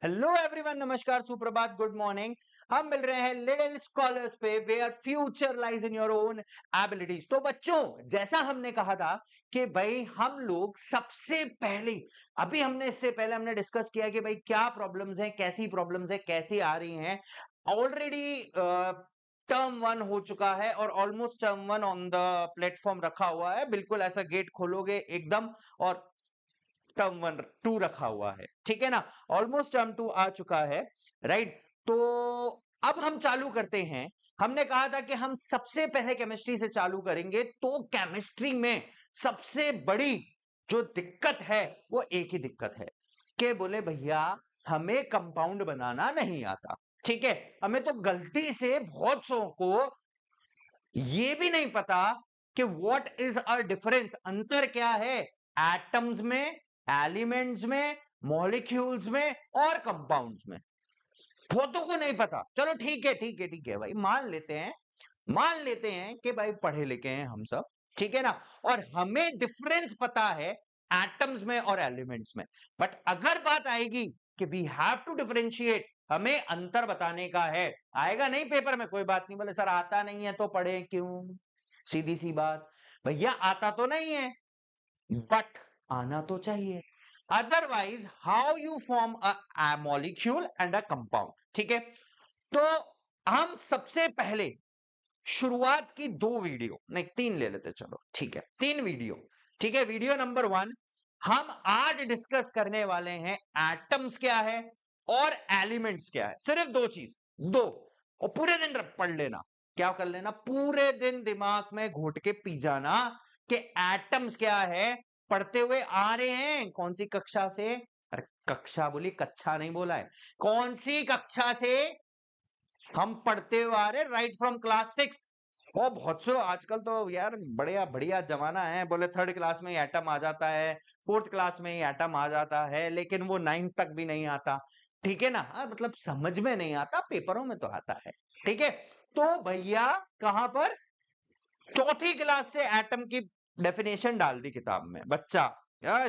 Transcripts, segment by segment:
Hello everyone, नमस्कार, सुप्रभात, good morning. हम मिल रहे हैं लिटिल स्कॉलर्स पे, where future lies in your own abilities. तो बच्चों, जैसा हमने कहा था कि भाई हम लोग सबसे पहले, अभी हमने इससे पहले हमने डिस्कस किया कि भाई क्या प्रॉब्लम्स हैं, कैसी प्रॉब्लम्स हैं, कैसी आ रही हैं। ऑलरेडी टर्म वन हो चुका है और almost term one on the platform रखा हुआ है। बिल्कुल ऐसा गेट खोलोगे एकदम और टर्म वन टू रखा हुआ है, ठीक है ना। ऑलमोस्ट टर्म टू आ चुका है, राइट। तो अब हम चालू करते हैं। हमने कहा था कि हम सबसे पहले केमिस्ट्री से चालू करेंगे, तो केमिस्ट्री में सबसे बड़ी जो दिक्कत है वो एक ही दिक्कत है कि बोले भैया हमें कंपाउंड बनाना नहीं आता। ठीक है, हमें तो गलती से बहुत सौ को ये भी नहीं पता कि व्हाट इज अ डिफरेंस, अंतर क्या है एटम्स में, एलिमेंट्स में, मॉलिक्यूल्स में और कंपाउंड्स में। बहुतों को नहीं पता। चलो ठीक है, ठीक है, ठीक है भाई, मान लेते हैं कि भाई पढ़े लिखे हैं हम सब, ठीक है ना। और हमें डिफरेंस पता है एटम्स में और एलिमेंट्स में। बट अगर बात आएगी कि वी हैव टू डिफरेंशिएट, हमें अंतर बताने का है, आएगा नहीं पेपर में, कोई बात नहीं, बोले सर आता नहीं है तो पढ़े क्यों, सीधी सी बात। भैया आता तो नहीं है बट आना तो चाहिए। Otherwise how you form a molecule and a compound. ठीक है, तो हम सबसे पहले शुरुआत की 2 वीडियो, नहीं 3 ले लेते, चलो ठीक है 3 वीडियो। ठीक है, वीडियो नंबर 1 हम आज डिस्कस करने वाले हैं एटम्स क्या है और एलिमेंट्स क्या है। सिर्फ 2 चीज, दो, और पूरे दिन पढ़ लेना। क्या कर लेना, पूरे दिन दिमाग में घोट के पी जाना कि एटम्स क्या है। पढ़ते हुए आ रहे हैं, कौन सी कक्षा से, अरे कक्षा बोली, कक्षा नहीं बोला है, कौन सी कक्षा से हम पढ़ते हुए आ रहे, राइट फ्रॉम क्लास 6। और बहुत सो आजकल तो यार बढ़िया बढ़िया जमाना है, बोले 3rd क्लास में ही एटम आ जाता है, 4th क्लास में ही एटम आ जाता है, लेकिन वो 9th तक भी नहीं आता। ठीक है ना, मतलब समझ में नहीं आता, पेपरों में तो आता है। ठीक है, तो भैया कहां पर, 4th क्लास से एटम की डेफिनेशन डाल दी किताब में बच्चा।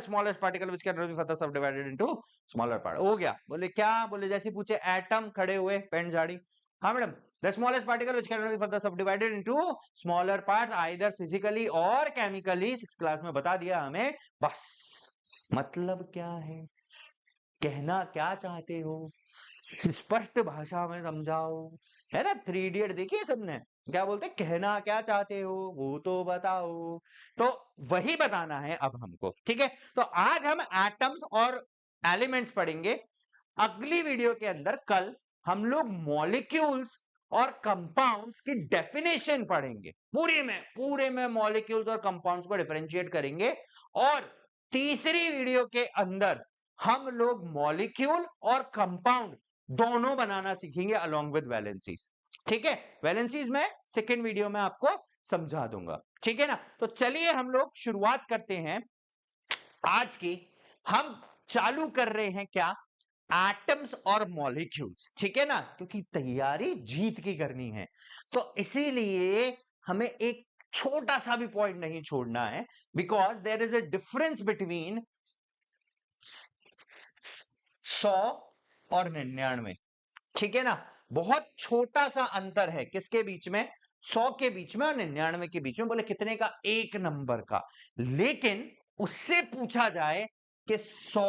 Smallest particle which can be further sub divided into smaller part, हो गया। बोले क्या, बोले जैसे पूछे एटम, खड़े हुए पेन झाड़ी, हाँ madam, the smallest particle which can be further sub divided into smaller parts either physically और केमिकली। 6th क्लास में बता दिया हमें, बस। मतलब क्या है, कहना क्या चाहते हो, स्पष्ट भाषा में समझाओ, है ना। 3 इडियट देखिए सबने, क्या बोलते, कहना क्या चाहते हो वो तो बताओ। तो वही बताना है अब हमको, ठीक है। तो आज हम एटम्स और एलिमेंट्स पढ़ेंगे। अगली वीडियो के अंदर कल हम लोग मॉलिक्यूल्स और कंपाउंड्स की डेफिनेशन पढ़ेंगे, पूरे में मॉलिक्यूल्स और कंपाउंड्स को डिफरेंशिएट करेंगे। और तीसरी वीडियो के अंदर हम लोग मॉलिक्यूल और कंपाउंड दोनों बनाना सीखेंगे अलोंग विद वैलेंसीज। ठीक है, वैलेंसीज में सेकेंड वीडियो में आपको समझा दूंगा, ठीक है ना। तो चलिए हम लोग शुरुआत करते हैं आज की। हम चालू कर रहे हैं क्या, एटम्स और मॉलिक्यूल्स, ठीक है ना, क्योंकि तैयारी जीत की करनी है। तो इसीलिए हमें एक छोटा सा भी पॉइंट नहीं छोड़ना है, because there is a difference between 100 और 99। ठीक है ना, बहुत छोटा सा अंतर है किसके बीच में, 100 के बीच में और 99 के बीच में। बोले कितने का, 1 नंबर का। लेकिन उससे पूछा जाए कि 100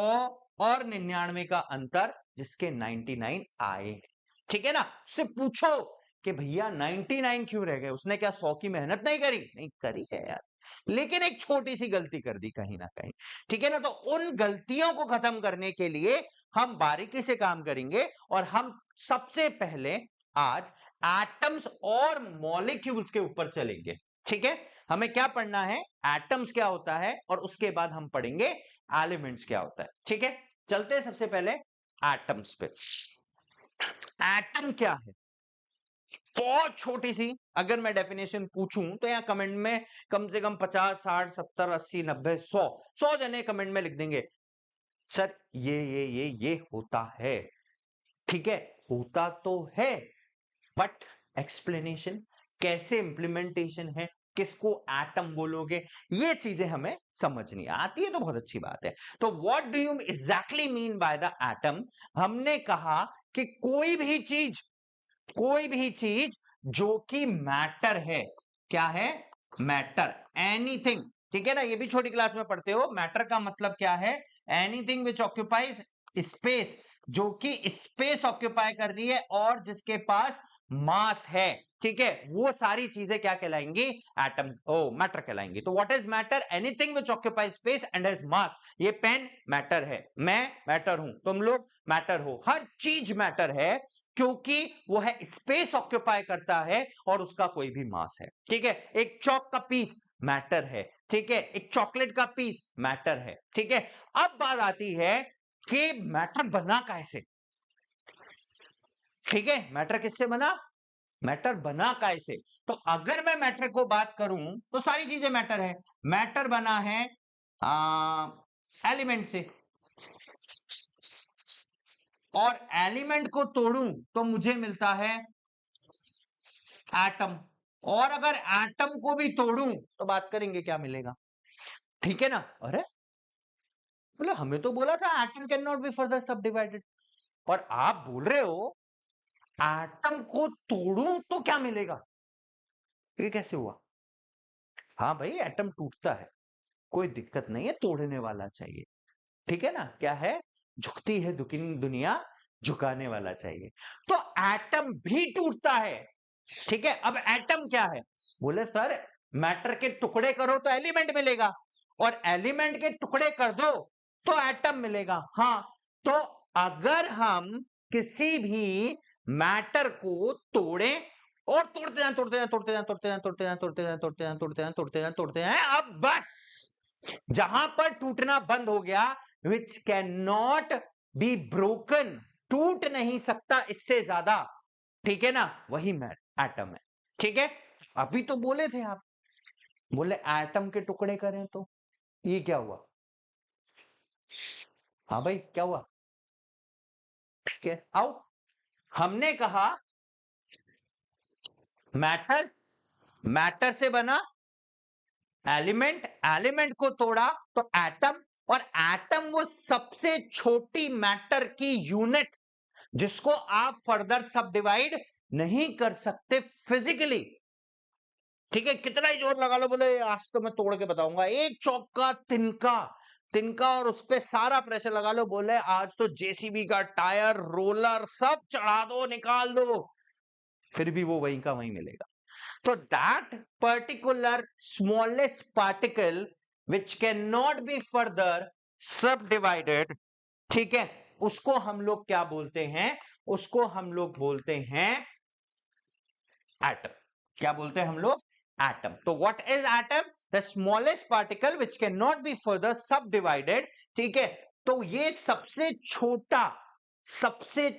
और 99 का अंतर, जिसके 99 आए, ठीक है ना, उससे पूछो कि भैया 99 क्यों रह गए, उसने क्या 100 की मेहनत नहीं करी, नहीं करी है यार, लेकिन एक छोटी सी गलती कर दी कहीं ना कहीं। ठीक है ना, तो उन गलतियों को खत्म करने के लिए हम बारीकी से काम करेंगे। और हम सबसे पहले आज एटम्स और मॉलिक्यूल्स के ऊपर चलेंगे। ठीक है, हमें क्या पढ़ना है, एटम्स क्या होता है, और उसके बाद हम पढ़ेंगे एलिमेंट्स क्या होता है। ठीक है, चलते हैं सबसे पहले एटम्स पे। एटम क्या है, बहुत छोटी सी अगर मैं डेफिनेशन पूछूं तो यहां कमेंट में कम से कम 50, 60, 70, 80, 90, 100 जने कमेंट में लिख देंगे, सर ये होता है। ठीक है, होता तो है, बट एक्सप्लेनेशन, कैसे इंप्लीमेंटेशन है, किसको एटम बोलोगे, ये चीजें हमें समझनी आती है तो बहुत अच्छी बात है। तो what do you exactly mean by the atom? हमने कहा कि कोई भी चीज जो कि मैटर है। क्या है? Matter, anything. ठीक है ना, ये भी छोटी क्लास में पढ़ते हो। मैटर का मतलब क्या है? एनीथिंग विच ऑक्यूपाइज स्पेस, जो कि स्पेस ऑक्यूपाई कर रही है और जिसके पास मास है। ठीक है, वो सारी चीजें क्या कहलाएंगी? एटम, मैटर कहलाएंगी। तो what is matter? Anything which occupy space and has mass. ये पेन मैटर है, मैं मैटर हूं, तुम लोग मैटर हो, हर चीज मैटर है क्योंकि वो है स्पेस ऑक्यूपाई करता है और उसका कोई भी मास है। ठीक है, एक चौक का पीस मैटर है। ठीक है, एक चॉकलेट का पीस मैटर है। ठीक है, अब बात आती है कि मैटर बना कैसे? ठीक है, मैटर किससे बना? मैटर बना कैसे? तो अगर मैं मैटर को बात करूं तो सारी चीजें मैटर है। मैटर बना है एलिमेंट से, और एलिमेंट को तोड़ूं तो मुझे मिलता है एटम, और अगर एटम को भी तोड़ूं तो बात करेंगे क्या मिलेगा। ठीक है ना? अरे बोले हमें तो बोला था atom can not be further sub divided, और आप बोल रहे हो एटम को तोड़ूं तो क्या मिलेगा? ये कैसे हुआ? हाँ भाई, एटम टूटता है, कोई दिक्कत नहीं है, तोड़ने वाला चाहिए। ठीक है ना? क्या है? झुकती है दुनिया, झुकाने वाला चाहिए। तो एटम भी टूटता है। ठीक है, अब एटम क्या है? बोले सर मैटर के टुकड़े करो तो एलिमेंट मिलेगा, और एलिमेंट के टुकड़े कर दो तो एटम मिलेगा। हाँ, तो अगर हम किसी भी मैटर को तोड़े और तोड़ते हैं तोड़ते हैं तोड़ते हैं तोड़ते हैं तोड़ते हैं तोड़ते हैं तोड़ते हैं तोड़ते हैं तोड़ते हैं तोड़ते हैं, अब बस जहां पर टूटना बंद हो गया, which can not be broken, टूट नहीं सकता इससे ज्यादा। ठीक है ना? वही एटम है। ठीक है, अभी तो बोले थे आप, बोले एटम के टुकड़े करें तो ये क्या हुआ? हाँ भाई, क्या हुआ? ठीक है, आओ, हमने कहा मैटर, मैटर से बना एलिमेंट, एलिमेंट को तोड़ा तो एटम, और एटम वो सबसे छोटी मैटर की यूनिट जिसको आप फर्दर सब डिवाइड नहीं कर सकते फिजिकली। ठीक है, कितना ही जोर लगा लो, बोले आज तो मैं तोड़ के बताऊंगा, एक चौक का तिनका, तिनका और उस पे सारा प्रेशर लगा लो, बोले आज तो जेसीबी का टायर, रोलर सब चढ़ा दो, निकाल दो, फिर भी वो वहीं का वहीं मिलेगा। तो that particular smallest particle which can not be further sub divided, ठीक है, उसको हम लोग क्या बोलते हैं? उसको हम लोग बोलते हैं एटम। क्या बोलते हैं हम लोग? एटम। तो what is atom? The smallest particle which can not be further sub divided. ठीक है, तो ये सबसे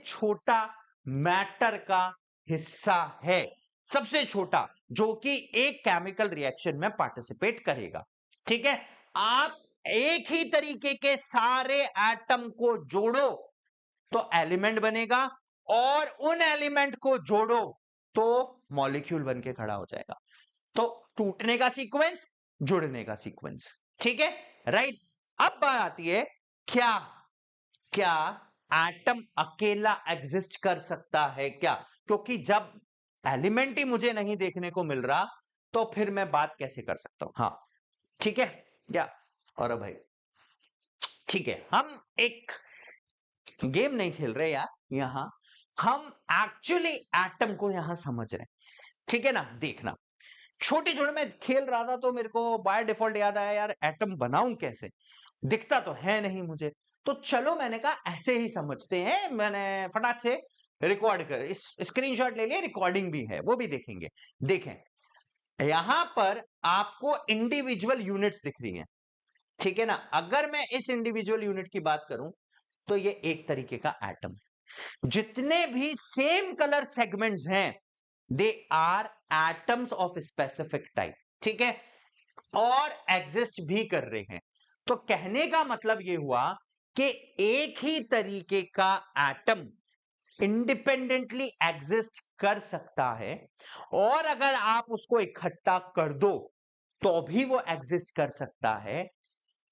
छोटा मैटर का हिस्सा है, सबसे छोटा, जो कि एक केमिकल रिएक्शन में पार्टिसिपेट करेगा। ठीक है, आप एक ही तरीके के सारे एटम को जोड़ो तो एलिमेंट बनेगा, और उन एलिमेंट को जोड़ो तो मॉलिक्यूल बन के खड़ा हो जाएगा। तो टूटने का सीक्वेंस, जुड़ने का सीक्वेंस। ठीक है, राइट। अब बात आती है, क्या क्या एटम अकेला एग्जिस्ट कर सकता है क्या? क्योंकि जब एलिमेंट ही मुझे नहीं देखने को मिल रहा तो फिर मैं बात कैसे कर सकता हूं? हाँ, ठीक है क्या? और भाई ठीक है, हम एक गेम नहीं खेल रहे यार, यहां हम एक्चुअली एटम को यहां समझ रहे हैं। ठीक है ना? देखना, छोटी छोटी में खेल रहा था तो मेरे को बाय डिफॉल्ट याद आया, यार एटम बनाऊं कैसे, दिखता तो है नहीं मुझे। तो चलो मैंने कहा ऐसे ही समझते हैं, मैंने फटाक से रिकॉर्ड कर, इस स्क्रीनशॉट ले लिया, रिकॉर्डिंग भी है, वो भी देखेंगे। देखें, यहां पर आपको इंडिविजुअल यूनिट्स दिख रही हैं। ठीक है ना? अगर मैं इस इंडिविजुअल यूनिट की बात करूं तो ये एक तरीके का एटम है। जितने भी सेम कलर सेगमेंट्स हैं, they are atoms of specific type. ठीक है, और एग्जिस्ट भी कर रहे हैं। तो कहने का मतलब यह हुआ कि एक ही तरीके का एटम इंडिपेंडेंटली एग्जिस्ट कर सकता है, और अगर आप उसको इकट्ठा कर दो तो भी वो एग्जिस्ट कर सकता है।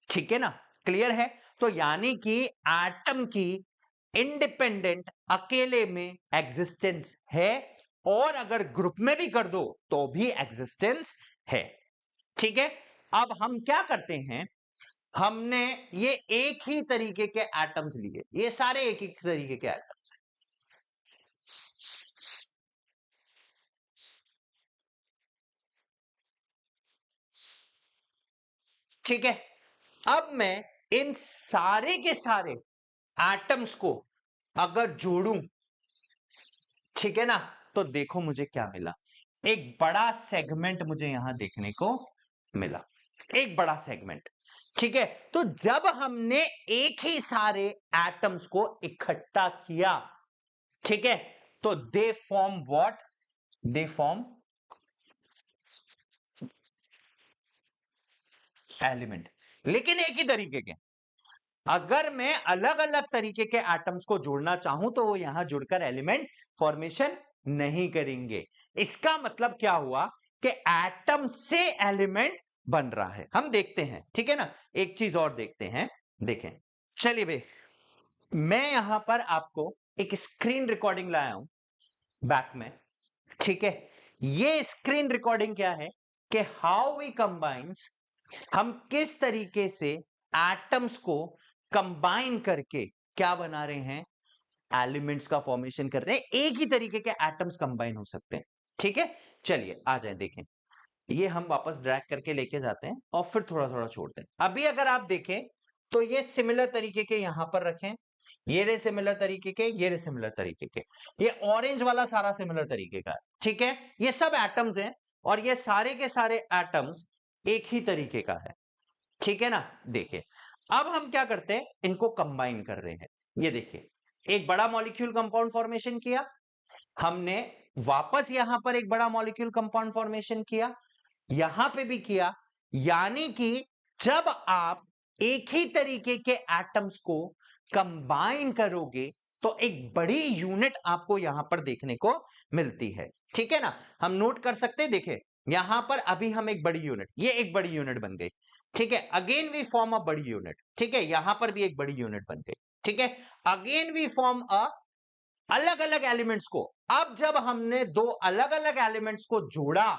ठीक है ना, क्लियर है? तो यानी कि एटम की इंडिपेंडेंट अकेले में एग्जिस्टेंस है, और अगर ग्रुप में भी कर दो तो भी एग्जिस्टेंस है। ठीक है, अब हम क्या करते हैं, हमने ये एक ही तरीके के एटम्स लिए, ये सारे एक ही तरीके के एटम्स हैं। ठीक है, अब मैं इन सारे के सारे एटम्स को अगर जोड़ूं, ठीक है ना, तो देखो मुझे क्या मिला, एक बड़ा सेगमेंट मुझे यहां देखने को मिला, एक बड़ा सेगमेंट। ठीक है, तो जब हमने एक ही सारे एटम्स को इकट्ठा किया, ठीक है, तो they form what, they form element, लेकिन एक ही तरीके के। अगर मैं अलग अलग तरीके के एटम्स को जोड़ना चाहूं तो वो यहां जुड़कर एलिमेंट फॉर्मेशन नहीं करेंगे। इसका मतलब क्या हुआ कि एटम से एलिमेंट बन रहा है। हम देखते हैं, ठीक है ना, एक चीज और देखते हैं, देखें, चलिए भाई, मैं यहां पर आपको एक स्क्रीन रिकॉर्डिंग लाया हूं बैक में। ठीक है, ये स्क्रीन रिकॉर्डिंग क्या है कि हाउ वी कंबाइंस, हम किस तरीके से एटम्स को कंबाइन करके क्या बना रहे हैं, एलिमेंट्स का फॉर्मेशन कर रहे हैं। एक ही तरीके के एटम्स कंबाइन हो सकते हैं। ठीक है, चलिए आ जाए, देखें, ये हम वापस ड्रैग करके लेके जाते हैं और फिर थोड़ा थोड़ा छोड़ते हैं। अभी अगर आप देखें तो ये सिमिलर तरीके के यहां पर रखें, ये रे सिमिलर तरीके के, ये रे सिमिलर तरीके के, ये ऑरेंज वाला सारा सिमिलर तरीके का है। ठीक है, ये सब एटम्स हैं और ये सारे के सारे एटम्स एक ही तरीके का है। ठीक है ना, देखिए, अब हम क्या करते हैं, इनको कंबाइन कर रहे हैं। ये देखिए, एक बड़ा मॉलिक्यूल कंपाउंड फॉर्मेशन किया हमने, वापस यहां पर एक बड़ा मॉलिक्यूल कंपाउंड फॉर्मेशन किया, यहां पे भी किया। यानी कि जब आप एक ही तरीके के एटम्स को कंबाइन करोगे तो एक बड़ी यूनिट आपको यहां पर देखने को मिलती है। ठीक है ना, हम नोट कर सकते हैं, देखें, यहां पर अभी हम एक बड़ी यूनिट, ये एक बड़ी यूनिट बन गई। ठीक है, अगेन वी फॉर्म अ बड़ी यूनिट। ठीक है, यहां पर भी एक बड़ी यूनिट बन गई। ठीक है, अगेन वी फॉर्म अ अलग अलग एलिमेंट्स को। अब जब हमने दो अलग अलग एलिमेंट्स को जोड़ा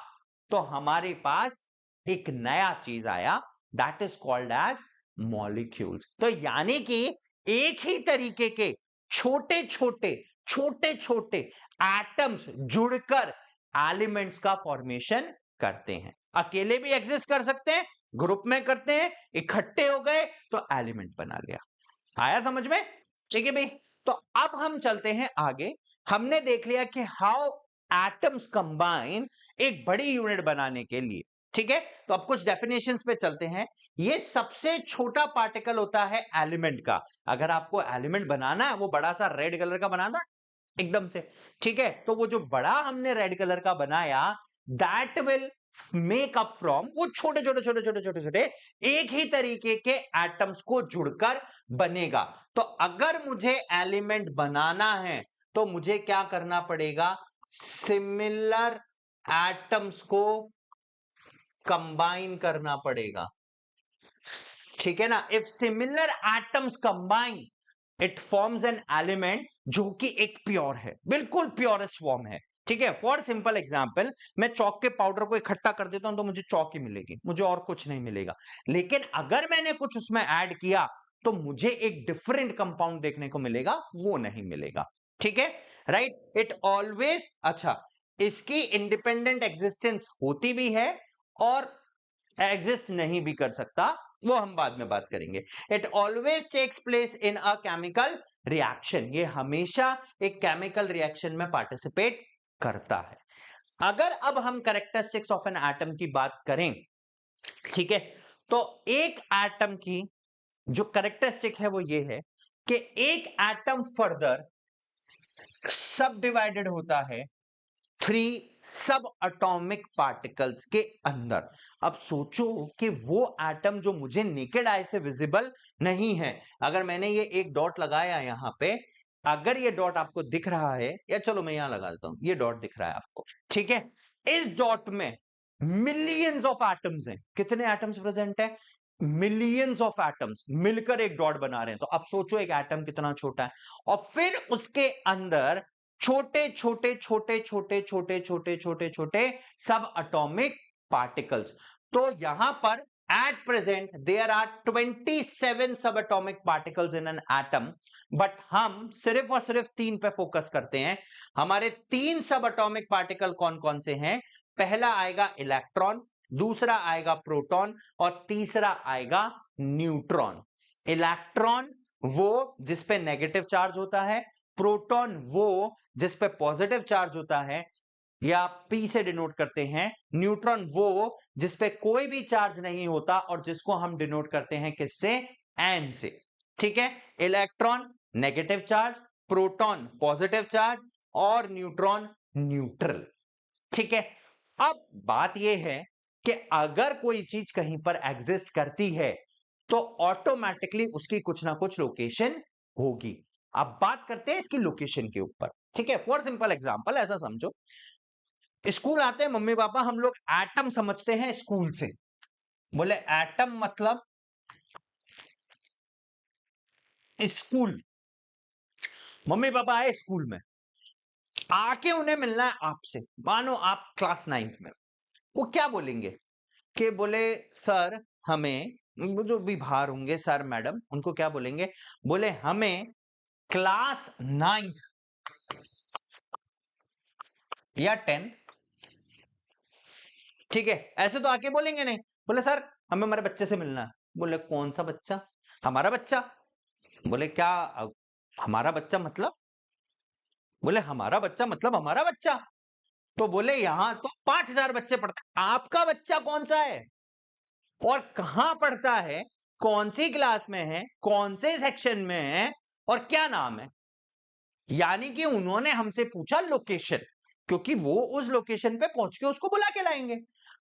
तो हमारे पास एक नया चीज आया, that is called as molecules. तो यानी कि एक ही तरीके के छोटे छोटे छोटे छोटे एटम्स जुड़कर एलिमेंट्स का फॉर्मेशन करते हैं। अकेले भी एग्जिस्ट कर सकते हैं, ग्रुप में करते हैं, इकट्ठे हो गए तो एलिमेंट बना लिया। आया समझ में? ठीक है भाई, तो अब हम चलते हैं आगे। हमने देख लिया कि हाउ एटम्स कंबाइन एक बड़ी यूनिट बनाने के लिए। ठीक है, तो अब कुछ डेफिनेशंस पे चलते हैं। ये सबसे छोटा पार्टिकल होता है एलिमेंट का। अगर आपको एलिमेंट बनाना है, वो बड़ा सा रेड कलर का बनाना एकदम से, ठीक है, तो वो जो बड़ा हमने रेड कलर का बनाया, that will make up from, वो छोटे छोटे छोटे छोटे छोटे छोटे एक ही तरीके के एटम्स को जुड़कर बनेगा। तो अगर मुझे एलिमेंट बनाना है तो मुझे क्या करना पड़ेगा, सिमिलर एटम्स को कंबाइन करना पड़ेगा। ठीक है ना, if similar atoms combine it forms an element जो कि एक प्योर है, बिल्कुल प्योरेस्ट फॉर्म है। ठीक है, फॉर सिंपल एग्जांपल, मैं चौक के पाउडर को इकट्ठा कर देता हूं तो मुझे चौक ही मिलेगी, मुझे और कुछ नहीं मिलेगा। लेकिन अगर मैंने कुछ उसमें ऐड किया तो मुझे एक डिफरेंट कंपाउंड देखने को मिलेगा, वो नहीं मिलेगा। ठीक है, राइट, इट ऑलवेज, अच्छा, इसकी इंडिपेंडेंट एग्जिस्टेंस होती भी है और एग्जिस्ट नहीं भी कर सकता, वो हम बाद में बात करेंगे। It always takes place in a chemical reaction, ये हमेशा एक केमिकल रिएक्शन में पार्टिसिपेट करता है। अगर अब हम कैरेक्टरिस्टिक्स ऑफ एन एटम की बात करें, ठीक है, तो एक एटम की जो कैरेक्टरिस्टिक है वो ये है कि एक एटम फर्दर सब डिवाइडेड होता है 3 सब एटॉमिक पार्टिकल्स के अंदर। अब सोचो कि वो एटम जो मुझे नेकेड आई से विजिबल नहीं है, अगर मैंने ये एक डॉट लगाया यहां पे, अगर ये डॉट आपको दिख रहा है, या चलो मैं यहां लगा देता हूं, ये डॉट दिख रहा है आपको, ठीक है? इस डॉट में मिलियंस ऑफ एटम्स हैं। कितने एटम्स प्रेजेंट है? मिलियंस ऑफ एटम्स मिलकर एक डॉट बना रहे हैं। तो अब सोचो एक एटम कितना छोटा है, और फिर उसके अंदर छोटे छोटे छोटे छोटे छोटे छोटे छोटे छोटे सब एटॉमिक पार्टिकल्स। तो यहां पर at present there are 27 subatomic particles in an atom, but हम सिर्फ और सिर्फ 3 पे फोकस करते हैं। हमारे 3 सब एटॉमिक पार्टिकल कौन कौन से हैं? पहला आएगा इलेक्ट्रॉन, दूसरा आएगा प्रोटॉन, और तीसरा आएगा न्यूट्रॉन। इलेक्ट्रॉन वो जिस पे नेगेटिव चार्ज होता है, प्रोटॉन वो जिस पे पॉजिटिव चार्ज होता है या P से डिनोट करते हैं, न्यूट्रॉन वो जिस पे कोई भी चार्ज नहीं होता और जिसको हम डिनोट करते हैं किससे? N से। ठीक है? Electron negative charge, proton positive charge, और न्यूट्रॉन न्यूट्रल। ठीक है? अब बात यह है कि अगर कोई चीज कहीं पर एग्जिस्ट करती है तो ऑटोमेटिकली उसकी कुछ ना कुछ लोकेशन होगी। अब बात करते हैं इसकी लोकेशन के ऊपर। ठीक है? फॉर सिंपल एग्जांपल ऐसा समझो, स्कूल आते हैं मम्मी पापा, हम लोग एटम समझते हैं स्कूल से। बोले एटम मतलब स्कूल। मम्मी पापा आए स्कूल में, आके उन्हें मिलना है आपसे, मानो आप क्लास 9th में। वो क्या बोलेंगे? कि बोले सर हमें, वो जो भी बाहर होंगे सर मैडम, उनको क्या बोलेंगे? बोले हमें क्लास 9th या 10th, ठीक है, ऐसे तो आके बोलेंगे नहीं। बोले सर हमें हमारे बच्चे से मिलना है। बोले कौन सा बच्चा? हमारा बच्चा। बोले क्या हमारा बच्चा मतलब? बोले हमारा बच्चा मतलब हमारा बच्चा। तो बोले यहां तो 5,000 बच्चे पढ़ते हैं, आपका बच्चा कौन सा है और कहां पढ़ता है, कौन सी क्लास में है, कौन से सेक्शन में है, और क्या नाम है? यानी कि उन्होंने हमसे पूछा लोकेशन, क्योंकि वो उस लोकेशन पे पहुंच के उसको बुला के लाएंगे।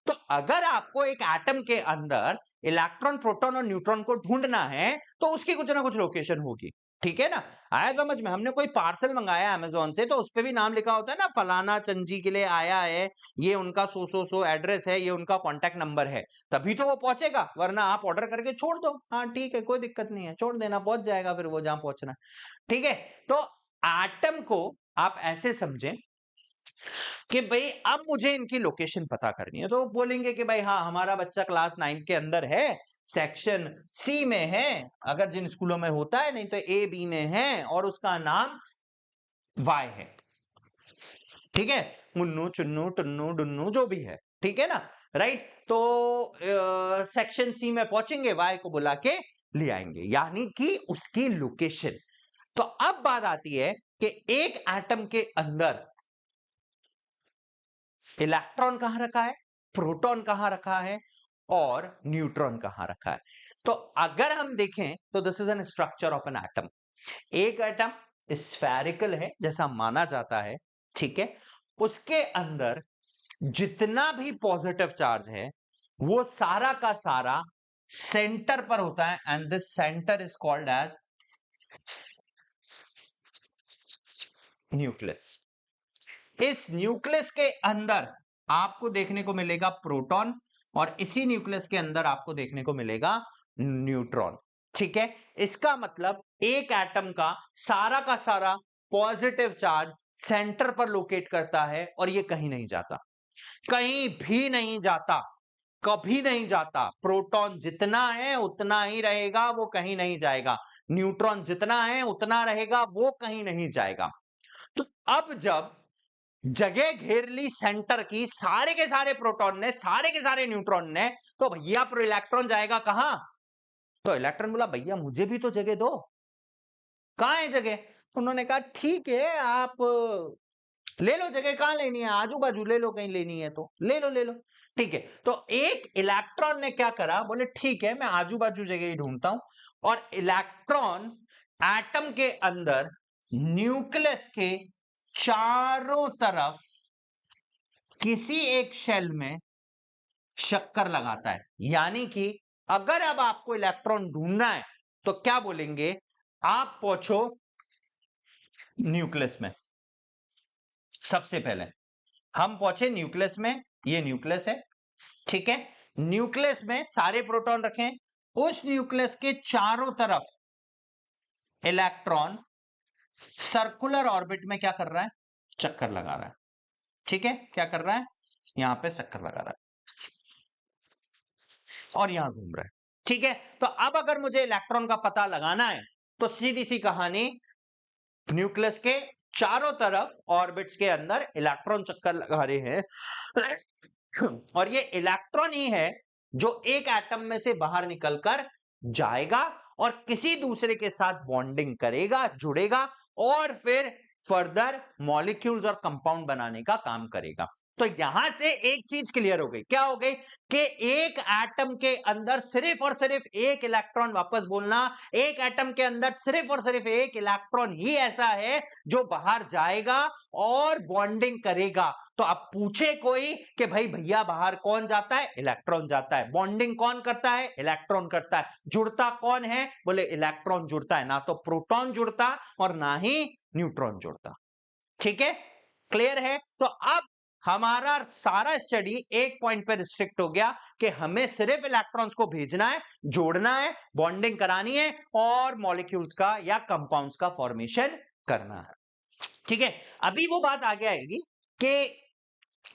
तो अगर आपको एक एटम के अंदर इलेक्ट्रॉन, प्रोटॉन और न्यूट्रॉन को ढूंढना है तो उसकी कुछ ना कुछ लोकेशन होगी। ठीक है ना? आया समझ में? हमने कोई पार्सल मंगाया अमेज़न से तो उसपे भी नाम लिखा होता है ना, फलाना चंजी के लिए आया है, ये उनका सो एड्रेस है, ये उनका कांटेक्ट नंबर है, तभी तो वो पहुंचेगा। वरना आप ऑर्डर करके छोड़ दो, हाँ ठीक है कोई दिक्कत नहीं है, छोड़ देना, पहुंच जाएगा फिर वो जहां पहुंचना है। ठीक है? तो एटम को आप ऐसे समझें कि भाई अब मुझे इनकी लोकेशन पता करनी है। तो बोलेंगे कि भाई हाँ हमारा बच्चा क्लास 9 के अंदर है, सेक्शन सी में है, अगर जिन स्कूलों में होता है, नहीं तो ए बी में है, और उसका नाम वाई है। ठीक है? मुन्नू चुन्नू टुन्नू डुन्नू जो भी है, ठीक है ना? राइट? तो सेक्शन सी में पहुंचेंगे, वाई को बुला के ले आएंगे, यानी कि उसकी लोकेशन। तो अब बात आती है कि एक एटम के अंदर इलेक्ट्रॉन कहां रखा है, प्रोटॉन कहां रखा है, और न्यूट्रॉन कहां रखा है। तो अगर हम देखें तो this is an structure of an atom. एक एटम स्फेरिकल है जैसा माना जाता है, ठीक है? उसके अंदर जितना भी पॉजिटिव चार्ज है वो सारा का सारा सेंटर पर होता है, and this centre is called as nucleus. इस न्यूक्लियस के अंदर आपको देखने को मिलेगा प्रोटॉन, और इसी न्यूक्लियस के अंदर आपको देखने को मिलेगा न्यूट्रॉन। ठीक है? इसका मतलब एक एटम का सारा पॉजिटिव चार्ज सेंटर पर लोकेट करता है, और ये कहीं नहीं जाता, कहीं भी नहीं जाता, कभी नहीं जाता। प्रोटॉन जितना है उतना ही रहेगा, वो कहीं नहीं जाएगा। न्यूट्रॉन जितना है उतना रहेगा, वो कहीं नहीं जाएगा। तो अब जब जगह घेर ली सेंटर की, सारे के सारे प्रोटॉन ने, सारे के सारे न्यूट्रॉन ने, तो भैया प्रो इलेक्ट्रॉन जाएगा कहां? तो इलेक्ट्रॉन बोला भैया मुझे भी तो जगह दो, कहां है जगह? तो उन्होंने कहा ठीक है आप ले लो जगह, कहां लेनी है, आजू बाजू ले लो, कहीं लेनी है तो ले लो, ले लो। ठीक है? तो एक इलेक्ट्रॉन ने क्या करा, बोले ठीक है मैं आजू बाजू जगह ही ढूंढता हूं, और इलेक्ट्रॉन एटम के अंदर न्यूक्लियस के चारों तरफ किसी एक शेल में शक्कर लगाता है। यानी कि अगर अब आपको इलेक्ट्रॉन ढूंढना है तो क्या बोलेंगे, आप पहुंचो न्यूक्लियस में। सबसे पहले हम पहुंचे न्यूक्लियस में, ये न्यूक्लियस है, ठीक है। न्यूक्लियस में सारे प्रोटॉन रखें, उस न्यूक्लियस के चारों तरफ इलेक्ट्रॉन सर्कुलर ऑर्बिट में क्या कर रहा है, चक्कर लगा रहा है, ठीक है। क्या कर रहा है, यहां पे चक्कर लगा रहा है और यहां घूम रहा है, ठीक है। तो अब अगर मुझे इलेक्ट्रॉन का पता लगाना है तो सीधी सी कहानी, न्यूक्लियस के चारों तरफ ऑर्बिट्स के अंदर इलेक्ट्रॉन चक्कर लगा रहे हैं और ये इलेक्ट्रॉन ही है जो एक एटम में से बाहर निकलकर जाएगा और किसी दूसरे के साथ बॉन्डिंग करेगा, जुड़ेगा और फिर फर्दर मॉलिक्यूल्स और कंपाउंड बनाने का काम करेगा। तो यहां से एक चीज क्लियर हो गई, क्या हो गई कि एक एटम के अंदर सिर्फ और सिर्फ एक इलेक्ट्रॉन, वापस बोलना, एक एटम के अंदर सिर्फ और सिर्फ एक इलेक्ट्रॉन ही ऐसा है जो बाहर जाएगा और बॉन्डिंग करेगा। तो अब पूछे कोई कि भाई भैया बाहर कौन जाता है, इलेक्ट्रॉन जाता है, बॉन्डिंग कौन करता है, इलेक्ट्रॉन करता है, जुड़ता कौन है, बोले इलेक्ट्रॉन जुड़ता है, ना तो प्रोटॉन जुड़ता और ना ही न्यूट्रॉन जुड़ता, ठीक है। क्लियर है। तो अब हमारा सारा स्टडी एक पॉइंट पे रिस्ट्रिक्ट हो गया कि हमें सिर्फ इलेक्ट्रॉन्स को भेजना है, जोड़ना है, बॉन्डिंग करानी है और मॉलिक्यूल्स का या कंपाउंड्स का फॉर्मेशन करना है, ठीक है। अभी वो बात आगे आएगी कि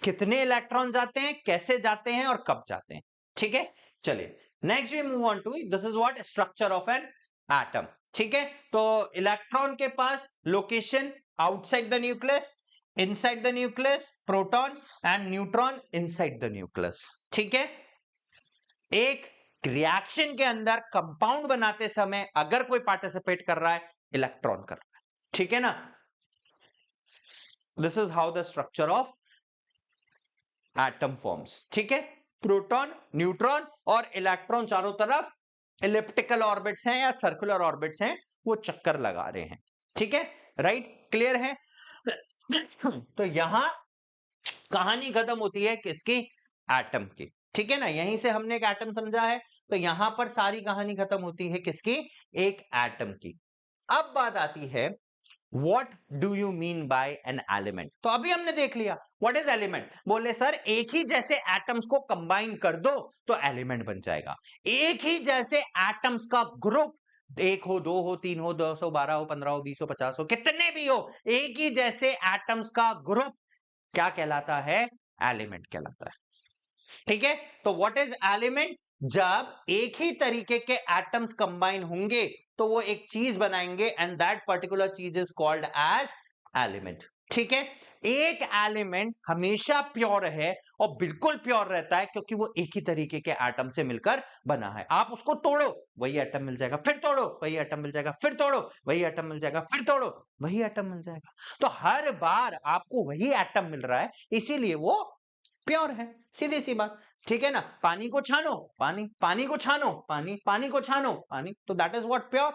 कितने इलेक्ट्रॉन जाते हैं, कैसे जाते हैं और कब जाते हैं, ठीक है। चलिए next we move on to, this is what structure of an atom, ठीक है। तो इलेक्ट्रॉन के पास location outside the nucleus, inside the nucleus proton and neutron inside the nucleus, ठीक है। एक रिएक्शन के अंदर कंपाउंड बनाते समय अगर कोई पार्टिसिपेट कर रहा है, इलेक्ट्रॉन कर रहा है, ठीक है ना। This is how the structure of atom forms, ठीक है। प्रोटॉन, न्यूट्रॉन और इलेक्ट्रॉन चारों तरफ इलिप्टिकल ऑर्बिट्स हैं या सर्कुलर ऑर्बिट्स हैं, वो चक्कर लगा रहे हैं, ठीक है। राइट, क्लियर है। तो यहां कहानी खत्म होती है किसकी, एटम की, ठीक है ना। यहीं से हमने एक एटम समझा है, तो यहां पर सारी कहानी खत्म होती है किसकी, एक एटम की। अब बात आती है What do you mean by an element? तो अभी हमने देख लिया what is element, बोले सर एक ही जैसे एटम्स को कंबाइन कर दो तो एलिमेंट बन जाएगा। एक ही जैसे एटम्स का ग्रुप, एक हो, दो हो, तीन हो, 10 हो, 12 हो, 15 हो, 20 हो, 50 हो, कितने भी हो, एक ही जैसे एटम्स का ग्रुप क्या कहलाता है, एलिमेंट कहलाता है, ठीक है। तो व्हाट इज एलिमेंट, जब एक ही तरीके के एटम्स कंबाइन होंगे तो वो एक चीज बनाएंगे एंड दैट पर्टिकुलर चीज इज कॉल्ड एज एलिमेंट, ठीक है। एक एलिमेंट हमेशा प्योर है और बिल्कुल प्योर रहता है क्योंकि वो एक ही तरीके के एटम से मिलकर बना है। आप उसको तोड़ो वही एटम मिल जाएगा, फिर तोड़ो वही एटम मिल जाएगा, फिर तोड़ो वही एटम मिल जाएगा, फिर तोड़ो वही एटम मिल जाएगा। तो हर बार आपको वही एटम मिल रहा है, इसीलिए वो प्योर है, सीधी सी बात, ठीक है ना। पानी को छानो पानी, पानी को छानो पानी, पानी को छानो पानी, तो दैट इज व्हाट, प्योर।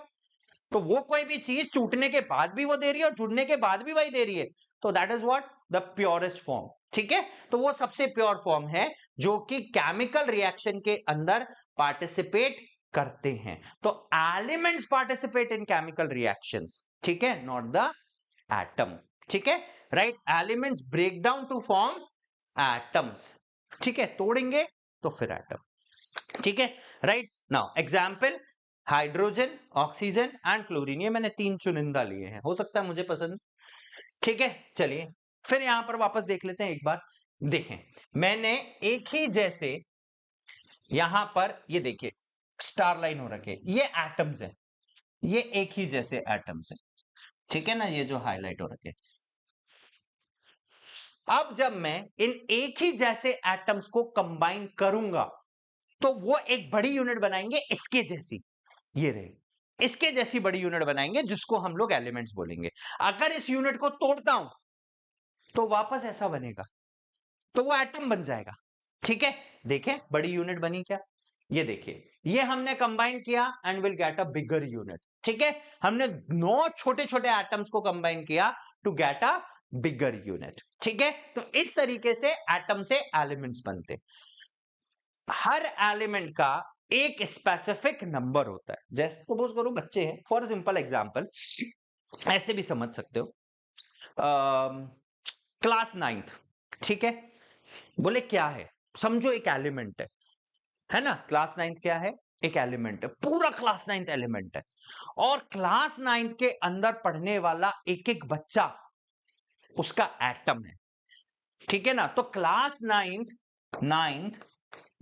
तो वो कोई भी चीज टूटने के बाद भी वो दे रही है और जुड़ने के बाद भी वही दे रही है, तो that is what, the purest form, ठीक है। तो वो सबसे प्योर फॉर्म है जो कि केमिकल रिएक्शन के अंदर पार्टिसिपेट करते हैं। तो elements participate in chemical reactions, ठीक है, नॉट द एटम, ठीक है। Right, elements break down to form atoms, ठीक है, तोड़ेंगे तो फिर एटम, ठीक है। Right, now example, hydrogen, oxygen and chlorine, ये मैंने 3 चुनिंदा लिए हैं, हो सकता है मुझे पसंद, ठीक है। चलिए फिर यहां पर वापस देख लेते हैं एक बार। देखें, मैंने एक ही जैसे यहां पर ये देखिए स्टार लाइन हो रखे, ये एटम्स हैं, ये एक ही जैसे एटम्स हैं, ठीक है ना, ये जो हाईलाइट हो रखे। अब जब मैं इन एक ही जैसे एटम्स को कंबाइन करूंगा तो वो एक बड़ी यूनिट बनाएंगे इसके जैसी, ये रहे, इसके जैसी बड़ी यूनिट बनाएंगे जिसको हम लोग एलिमेंट्स बोलेंगे। अगर इस यूनिट को तोड़ता हूं तो वापस ऐसा बनेगा, तो वो एटम बन जाएगा, ठीक है। देखें बड़ी यूनिट बनी क्या, ये देखिए, ये हमने कंबाइन किया and will get a bigger unit, ठीक है। हमने 9 छोटे छोटे एटम्स को कंबाइन किया to get a bigger unit, ठीक है। तो इस तरीके से एटम से एलिमेंट्स बनते। हर एलिमेंट का एक स्पेसिफिक नंबर होता है, जैसे सपोज करो बच्चे हैं, फॉर सिंपल एग्जांपल ऐसे भी समझ सकते हो। क्लास 9th, ठीक है, बोले क्या है, समझो एक एलिमेंट है ना, क्लास 9th क्या है, एक एलिमेंट है, पूरा क्लास 9th एलिमेंट है, और क्लास 9th के अंदर पढ़ने वाला एक एक बच्चा उसका एटम है, ठीक है ना। तो क्लास 9th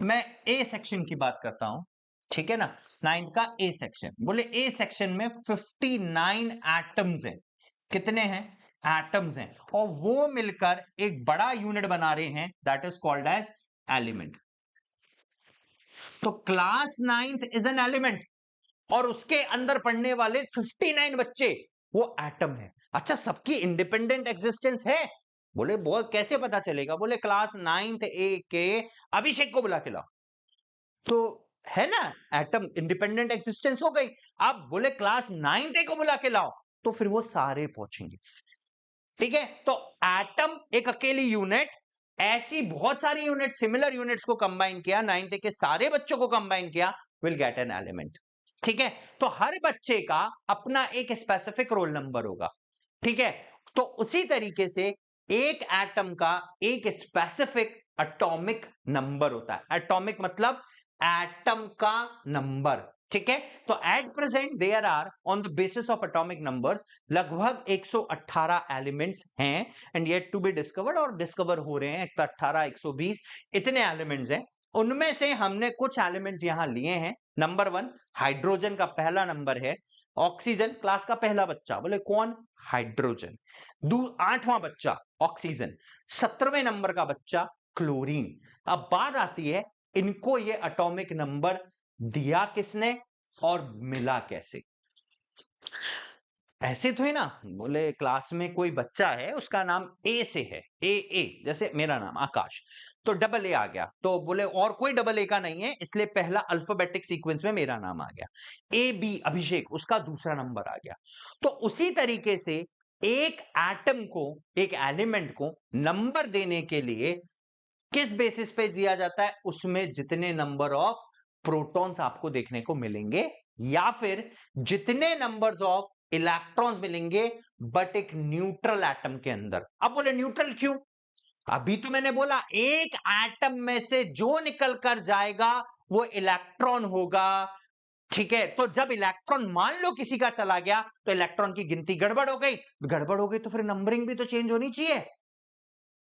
मैं ए सेक्शन की बात करता हूं, ठीक है ना, 9th का ए सेक्शन, बोले ए सेक्शन में 59 एटम्स हैं, कितने हैं, एटम्स हैं, और वो मिलकर एक बड़ा यूनिट बना रहे हैं, that is called as element. तो class 9th is an element, और उसके अंदर पढ़ने वाले 59 बच्चे वो एटम है। अच्छा, सबकी इंडिपेंडेंट एग्जिस्टेंस है, बोले बहुत कैसे पता चलेगा, बोले क्लास 9th ए के अभिषेक को बुला के लाओ, तो है ना, एटम इंडिपेंडेंट एग्जिस्टेंस हो गई। अब बोले क्लास 9th ए को बुला के लाओ, तो फिर वो सारे पहुंचेंगे, ठीक है। तो एटम एक अकेली यूनिट, ऐसी बहुत सारी यूनिट, सिमिलर यूनिट्स को कंबाइन किया, 9th के सारे बच्चों को कंबाइन किया, विल गेट एन एलिमेंट, ठीक है। तो हर बच्चे का अपना एक स्पेसिफिक रोल नंबर होगा, ठीक है। तो उसी तरीके से एक एटम का एक स्पेसिफिक एटॉमिक नंबर होता है, एटॉमिक मतलब एटम का नंबर, ठीक है। तो at present there are on the basis of atomic numbers लगभग 118 एलिमेंट्स हैं, and yet to be discovered, और डिस्कवर हो रहे हैं 118 120 इतने एलिमेंट्स हैं। उनमें से हमने कुछ एलिमेंट्स यहां लिए हैं। नंबर 1 हाइड्रोजन का पहला नंबर है, ऑक्सीजन क्लास का पहला बच्चा, बोले कौन, हाइड्रोजन। 8वां बच्चा ऑक्सीजन, 17वें नंबर का बच्चा क्लोरीन। अब बात आती है इनको ये एटॉमिक नंबर दिया किसने और मिला कैसे। ऐसे तो है ना, बोले क्लास में कोई बच्चा है उसका नाम ए से है, ए जैसे मेरा नाम आकाश, तो डबल ए आ गया, तो बोले और कोई डबल ए का नहीं है, इसलिए पहला अल्फाबेटिक सीक्वेंस में मेरा नाम आ गया, ए बी अभिषेक, उसका दूसरा नंबर आ गया। तो उसी तरीके से एक एटम को, एक एलिमेंट को नंबर देने के लिए किस बेसिस पे दिया जाता है, उसमें जितने नंबर ऑफ प्रोटॉन्स आपको देखने को मिलेंगे, या फिर जितने नंबर्स ऑफ इलेक्ट्रॉन्स मिलेंगे, बट एक न्यूट्रल एटम के अंदर। अब बोले न्यूट्रल क्यों, अभी तो मैंने बोला एक एटम में से जो निकल कर जाएगा वो इलेक्ट्रॉन होगा, ठीक है। तो जब इलेक्ट्रॉन मान लो किसी का चला गया, तो इलेक्ट्रॉन की गिनती गड़बड़ हो गई, गड़बड़ हो गई तो फिर नंबरिंग भी तो चेंज होनी चाहिए,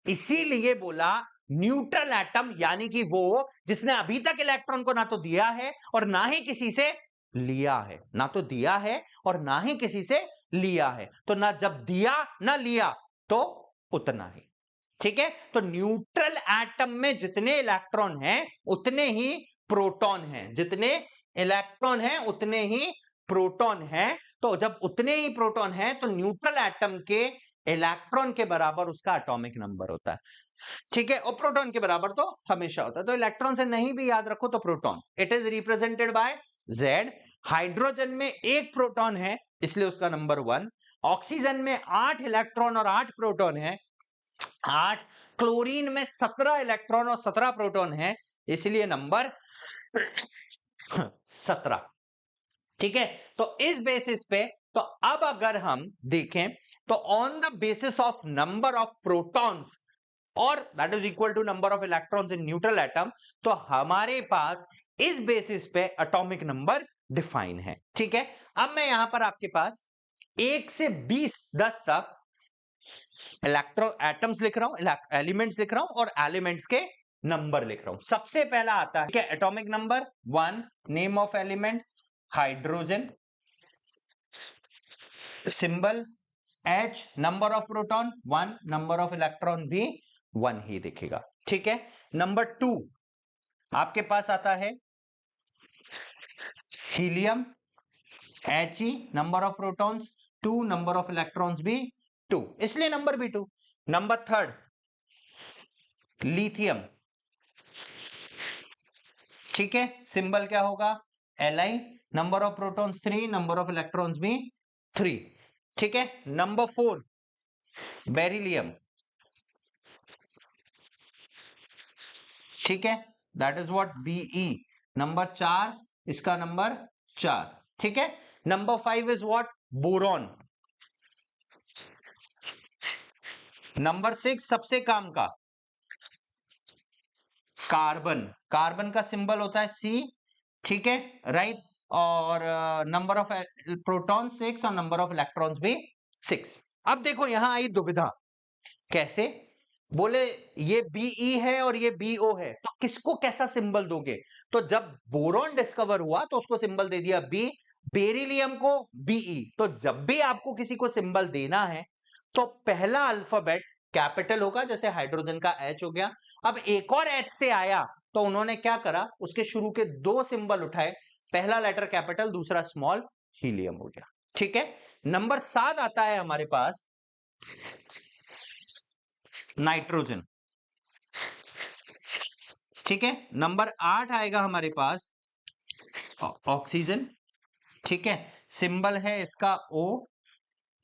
इसीलिए बोला न्यूट्रल एटम, यानी कि वो जिसने अभी तक इलेक्ट्रॉन को ना तो दिया है और ना ही किसी से लिया है, ना तो दिया है और ना ही किसी से लिया है, तो ना जब दिया ना लिया तो उतना ही, ठीक है। तो न्यूट्रल एटम में जितने इलेक्ट्रॉन हैं उतने ही प्रोटॉन हैं, जितने इलेक्ट्रॉन हैं उतने ही प्रोटॉन हैं। तो जब उतने ही प्रोटॉन हैं तो न्यूट्रल एटम के इलेक्ट्रॉन के बराबर उसका एटॉमिक नंबर होता है, ठीक है। और प्रोटॉन के बराबर तो हमेशा होता है, तो इलेक्ट्रॉन से नहीं भी याद रखो तो proton, it is represented bye Z। Hydrogen में एक प्रोटॉन है इसलिए उसका नंबर 1, ऑक्सीजन में 8 इलेक्ट्रॉन और 8 प्रोटॉन है 8, क्लोरीन में 17 इलेक्ट्रॉन और 17 प्रोटॉन है इसलिए नंबर 17, ठीक है। तो इस बेसिस पे, तो अब अगर हम देखें तो on the basis of number of protons और that is equal to number of electrons in neutral atom, तो हमारे पास इस बेसिस पे एटॉमिक नंबर डिफाइन है, ठीक है। अब मैं यहां पर आपके पास 1 से 10 तक इलेक्ट्रो एटम्स लिख रहा हूं, एलिमेंट्स लिख रहा हूं और एलिमेंट्स के नंबर लिख रहा हूं। सबसे पहला आता है atomic number 1, name of element hydrogen, symbol H, number of proton 1, number of electron भी 1 ही दिखेगा, ठीक है। नंबर 2 आपके पास आता है helium, He, number of protons 2, number of electrons भी 2, इसलिए नंबर भी 2। नंबर 3 लिथियम, ठीक है, सिंबल क्या होगा Li, number of protons 3, number of electrons भी 3, ठीक है। नंबर 4 बेरिलियम, ठीक है, that is what Be, number 4, इसका नंबर 4, ठीक है। Number 5 is what boron, number 6 सबसे काम का, कार्बन। कार्बन का सिंबल होता है C, ठीक है, राइट। और नंबर ऑफ प्रोटॉन 6 और नंबर ऑफ इलेक्ट्रॉन्स भी 6। अब देखो यहां आई दुविधा, कैसे? बोले ये Be है और ये Bo है, तो किसको कैसा सिंबल दोगे? तो जब बोरॉन डिस्कवर हुआ तो उसको सिंबल दे दिया B, बेरिलियम को Be। तो जब भी आपको किसी को सिंबल देना है तो पहला अल्फाबेट कैपिटल होगा, जैसे हाइड्रोजन का H हो गया। अब एक और H से आया तो उन्होंने क्या करा, उसके शुरू के 2 सिंबल उठाए, पहला लेटर कैपिटल, दूसरा स्मॉल, हीलियम हो गया, ठीक है। नंबर 7 आता है हमारे पास नाइट्रोजन, ठीक है। नंबर 8 आएगा हमारे पास ऑक्सीजन, ठीक है। सिंबल है इसका O,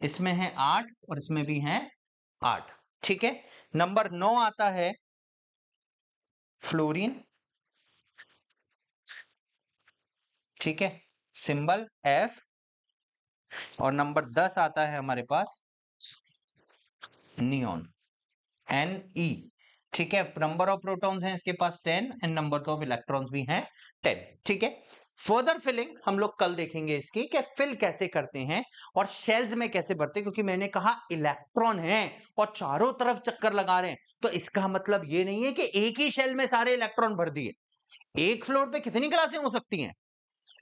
इसमें है 8 और इसमें भी है 8, ठीक है। नंबर 9 आता है फ्लोरीन, ठीक है, सिंबल F। और नंबर 10 आता है हमारे पास नियॉन, Ne, ठीक है। नंबर ऑफ प्रोटॉन्स हैं इसके पास 10 एंड नंबर ऑफ इलेक्ट्रॉन्स भी हैं 10, ठीक है। फर्दर फिलिंग हम लोग कल देखेंगे इसकी, कि फिल कैसे करते हैं और शेल्स में कैसे भरते हैं, क्योंकि मैंने कहा इलेक्ट्रॉन है और चारों तरफ चक्कर लगा रहे हैं, तो इसका मतलब ये नहीं है कि एक ही शेल में सारे इलेक्ट्रॉन भर दिए। एक फ्लोर पे कितनी क्लासें हो सकती हैं?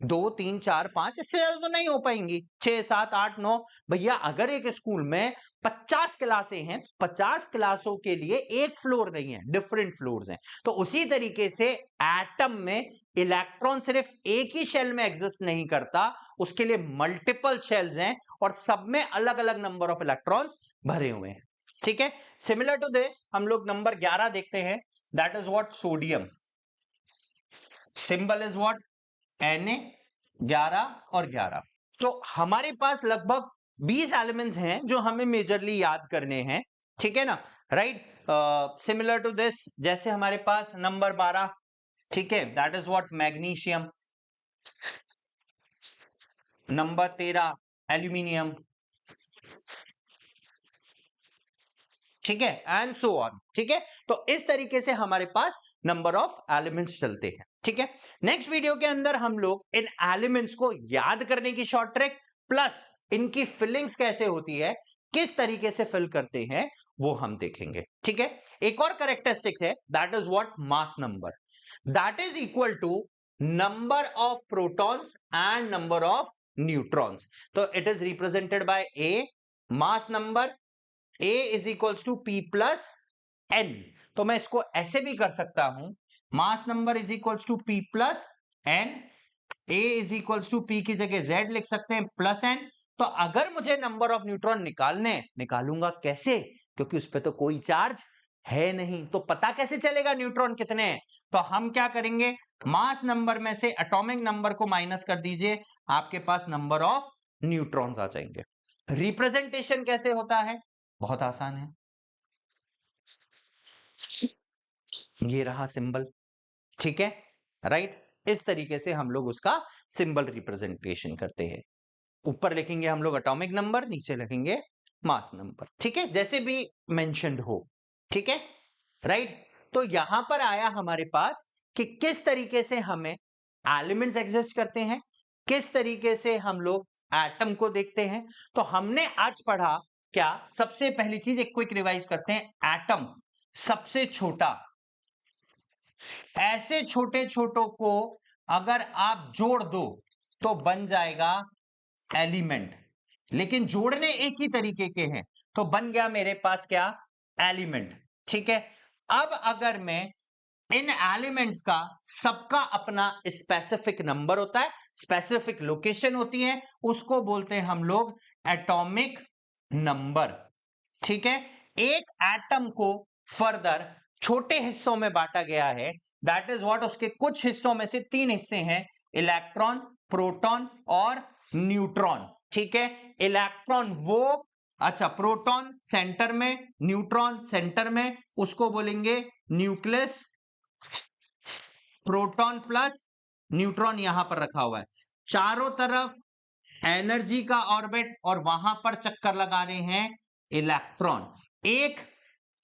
2 3 4 5, इससे ज्यादा तो नहीं हो पाएंगी। 6 7 8 9, भैया अगर एक स्कूल में 50 क्लासें हैं, 50 क्लासों के लिए एक फ्लोर नहीं है, डिफरेंट फ्लोर्स हैं। तो उसी तरीके से एटम में इलेक्ट्रॉन सिर्फ एक ही शेल में एग्जिस्ट नहीं करता, उसके लिए मल्टीपल शेल्स हैं और सब में अलग अलग नंबर ऑफ इलेक्ट्रॉन्स भरे हुए हैं, ठीक है। सिमिलर टू दिस हम लोग नंबर 11 देखते हैं, that is what, sodium. Symbol is what, Na, 11 और 11। तो हमारे पास लगभग 20 एलिमेंट्स हैं जो हमें मेजरली याद करने हैं, ठीक है ना, राइट। सिमिलर टू दिस, जैसे हमारे पास नंबर 12, ठीक है, that is what, magnesium. Number 13 aluminium, ठीक है, एंड सो ऑन, ठीक है। तो इस तरीके से हमारे पास नंबर ऑफ एलिमेंट्स चलते हैं, ठीक है। नेक्स्ट वीडियो के अंदर हम लोग इन एलिमेंट्स को याद करने की शॉर्ट ट्रिक प्लस इनकी फिलिंग्स कैसे होती है, किस तरीके से फिल करते हैं, वो हम देखेंगे, ठीक है। एक और कैरेक्टरिस्टिक्स है, that is what, mass number, that is equal to number of protons and number of neutrons. तो it is represented by a, mass number, A is equals to P plus N। तो मैं इसको ऐसे भी कर सकता हूं, mass number is equals to P plus N, A is equals to P की जगह Z लिख सकते हैं प्लस N। तो अगर मुझे नंबर ऑफ न्यूट्रॉन निकालने, निकालूंगा कैसे? क्योंकि उस पर तो कोई चार्ज है नहीं, तो पता कैसे चलेगा न्यूट्रॉन कितने हैं? तो हम क्या करेंगे, मास नंबर में से एटॉमिक नंबर को माइनस कर दीजिए, आपके पास नंबर ऑफ न्यूट्रॉन्स आ जाएंगे। रिप्रेजेंटेशन कैसे होता है? बहुत आसान है, ये रहा सिंबल, ठीक है, राइट। इस तरीके से हम लोग उसका सिंबल रिप्रेजेंटेशन करते हैं। ऊपर लिखेंगे हम लोग एटॉमिक नंबर, नीचे लिखेंगे मास नंबर, ठीक है, जैसे भी मेंशन्ड हो, ठीक है, राइट। तो यहां पर आया हमारे पास कि किस तरीके से हमें एलिमेंट्स एग्जिस्ट करते हैं, किस तरीके से हम लोग एटम को देखते हैं। तो हमने आज पढ़ा क्या, सबसे पहली चीज एक क्विक रिवाइज करते हैं, एटम सबसे छोटा, ऐसे छोटे छोटों को अगर आप जोड़ दो तो बन जाएगा एलिमेंट, लेकिन जोड़ने एक ही तरीके के हैं, तो बन गया मेरे पास क्या, एलिमेंट, ठीक है। अब अगर मैं इन एलिमेंट्स का सबका अपना स्पेसिफिक नंबर होता है, स्पेसिफिक लोकेशन होती है, उसको बोलते हैं हम लोग एटॉमिक नंबर, ठीक है। एक एटम को फर्दर छोटे हिस्सों में बांटा गया है, दैट इज व्हाट, उसके कुछ हिस्सों में से 3 हिस्से हैं, इलेक्ट्रॉन, प्रोटॉन और न्यूट्रॉन, ठीक है। इलेक्ट्रॉन वो, अच्छा, प्रोटॉन सेंटर में, न्यूट्रॉन सेंटर में, उसको बोलेंगे न्यूक्लियस। प्रोटॉन प्लस न्यूट्रॉन यहां पर रखा हुआ है, चारों तरफ एनर्जी का ऑर्बिट और वहां पर चक्कर लगा रहे हैं इलेक्ट्रॉन। एक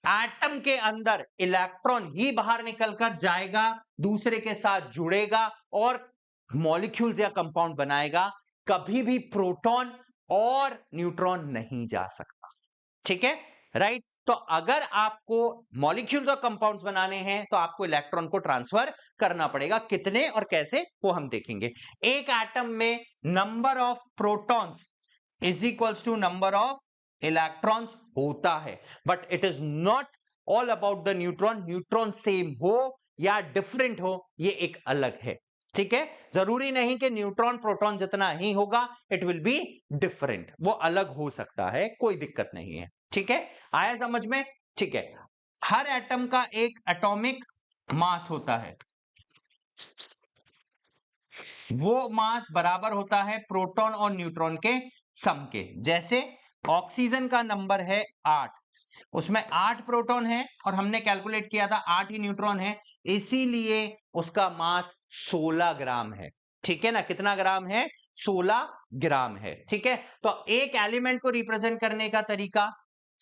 एटम के अंदर इलेक्ट्रॉन ही बाहर निकलकर जाएगा, दूसरे के साथ जुड़ेगा और मॉलिक्यूल्स या कंपाउंड बनाएगा। कभी भी प्रोटॉन और न्यूट्रॉन नहीं जा सकता। ठीक है, राइट। तो अगर आपको मॉलिक्यूल्स और कंपाउंड्स बनाने हैं तो आपको इलेक्ट्रॉन को ट्रांसफर करना पड़ेगा। कितने और कैसे वो हम देखेंगे। एक एटम में number of protons is equals to number of electrons होता है, but it is not all about the neutron. Neutron same हो या डिफरेंट हो, ये एक अलग है। ठीक है, जरूरी नहीं कि न्यूट्रॉन प्रोटॉन जितना ही होगा, इट विल बी डिफरेंट, वो अलग हो सकता है, कोई दिक्कत नहीं है। ठीक है, आया समझ में। ठीक है, हर एटम का एक एटॉमिक मास होता है, वो मास बराबर होता है प्रोटॉन और न्यूट्रॉन के सम के। जैसे ऑक्सीजन का नंबर है 8, उसमें 8 प्रोटॉन है और हमने कैलकुलेट किया था 8 ही न्यूट्रॉन है, इसीलिए उसका मास 16 ग्राम है। ठीक है ना, कितना ग्राम है? 16 ग्राम है। ठीक है, तो एक एलिमेंट को रिप्रेजेंट करने का तरीका,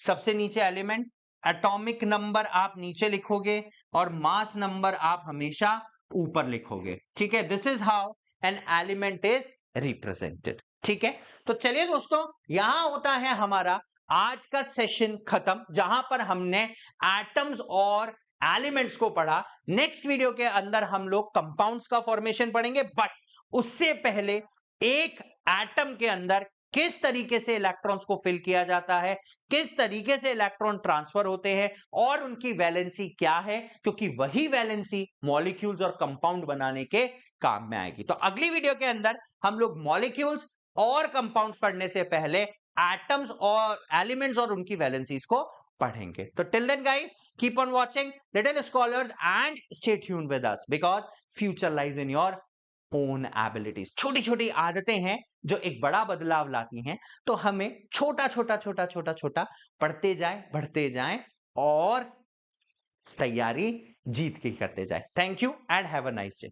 सबसे नीचे एलिमेंट, एटॉमिक नंबर आप नीचे लिखोगे और मास नंबर आप हमेशा ऊपर लिखोगे। ठीक है, this is how an element is represented. ठीक है, तो चलिए दोस्तों, यहां होता है हमारा आज का सेशन खत्म, जहां पर हमने एटम्स और एलिमेंट्स को पढ़ा। नेक्स्ट वीडियो के अंदर हम लोग कंपाउंड्स का फॉर्मेशन पढ़ेंगे, बट उससे पहले एक एटम के अंदर किस तरीके से इलेक्ट्रॉन्स को फिल किया जाता है, किस तरीके से इलेक्ट्रॉन ट्रांसफर होते हैं और उनकी वैलेंसी क्या है, क्योंकि वही वैलेंसी मॉलिक्यूल्स और कंपाउंड बनाने के काम में आएगी। तो अगली वीडियो के अंदर हम लोग मॉलिक्यूल्स और कंपाउंड्स पढ़ने से पहले एटम्स और एलिमेंट्स और उनकी वैलेंसीज को पढ़ेंगे। तो till then guys, keep on watching little scholars and stay tuned with us, because future lies in your own abilities. छोटी छोटी आदतें हैं जो एक बड़ा बदलाव लाती हैं, तो हमें छोटा छोटा छोटा छोटा छोटा पढ़ते जाएं, बढ़ते जाएं और तैयारी जीत की करते जाएं। Thank you and have a nice day.